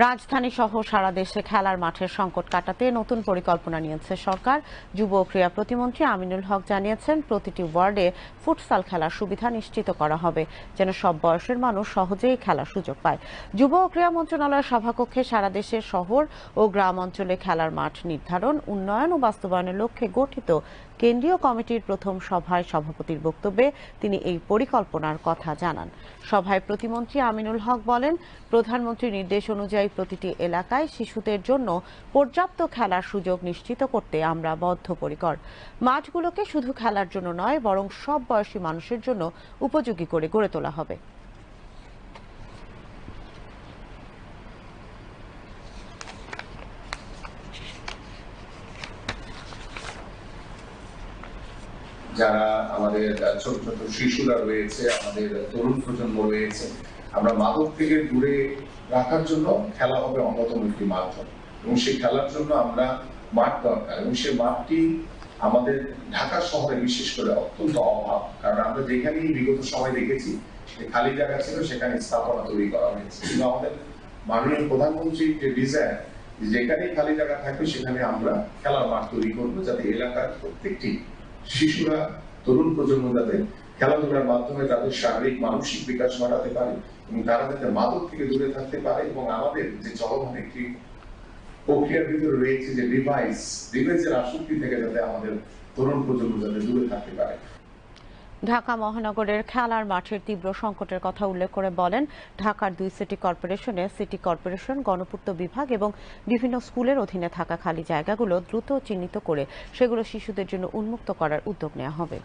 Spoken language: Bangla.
রাজধানী সহ সারা দেশে খেলার মাঠের সংকট কাটাতে নতুন পরিকল্পনা নিয়েছে সরকার। যুব ও ক্রীড়া প্রতিমন্ত্রী আমিনুল হক জানিয়েছেন, প্রতিটি ওয়ার্ডে ফুটসাল খেলার সুবিধা নিশ্চিত করা হবে, যেন সব বয়সের মানুষ সহজেই খেলার সুযোগ পায়। যুব ও ক্রীড়া মন্ত্রণালয়ের সভাকক্ষে সারা দেশের শহর ও গ্রাম অঞ্চলে খেলার মাঠ নির্ধারণ, উন্নয়ন ও বাস্তবায়নের লক্ষ্যে গঠিত কেন্দ্রীয় কমিটির প্রথম সভায় সভাপতির বক্তব্যে তিনি এই পরিকল্পনার কথা জানান। সভায় প্রতিমন্ত্রী আমিনুল হক বলেন, প্রধানমন্ত্রীর নির্দেশ অনুযায়ী প্রতিটি এলাকায় শিশুদের জন্য পর্যাপ্ত খেলার সুযোগ নিশ্চিত করতে আমরা বদ্ধপরিকর। মাঠগুলোকে শুধু খেলার জন্য নয়, বরং সব বয়সী মানুষের জন্য উপযোগী করে গড়ে তোলা হবে। যারা আমাদের ছোট ছোট শিশুরা রয়েছে, আমাদের তরুণ প্রজন্ম রয়েছে, আমরা মাদক থেকে দূরে রাখার জন্য খেলা হবে অন্যতম একটি মাধ্যম, এবং সেই খেলার জন্য আমরা মাঠ দরকার, এবং সেই মাঠটি আমাদের ঢাকা শহরে বিশেষ করে অত্যন্ত অভাব। কারণ আমরা যেখানেই বিগত সময় দেখেছি খালি জায়গা ছিল, সেখানে স্থাপনা তৈরি করা হয়েছে। কিন্তু আমাদের মাননীয় প্রধানমন্ত্রীর যে ডিজাইন, যেখানেই খালি জায়গা থাকবে সেখানে আমরা খেলার মাঠ তৈরি করবো, যাতে এলাকার প্রত্যেকটি শিশুরা, তরুণ প্রজন্ম যাতে খেলাধুলার মাধ্যমে তাদের শারীরিক মানসিক বিকাশ ঘটাতে পারে, এবং তারা যাতে মাদক থেকে দূরে থাকতে পারে। এবং আমাদের যে চলমান একটি প্রক্রিয়ার ভিতরে রয়েছে যে ডিভাইসের আসক্তি থেকে যাতে আমাদের তরুণ প্রজন্ম যাতে দূরে থাকতে পারে। ঢাকা মহানগরের খেলার মাঠের তীব্র সংকটের কথা উল্লেখ করে বলেন, ঢাকার 2 সিটি কর্পোরেশনে সিটি কর্পোরেশন, গণপূর্ত বিভাগ এবং বিভিন্ন স্কুলের অধীনে থাকা খালি জায়গাগুলো দ্রুত চিহ্নিত করে সেগুলো শিশুদের জন্য উন্মুক্ত করার উদ্যোগ নেওয়া হবে।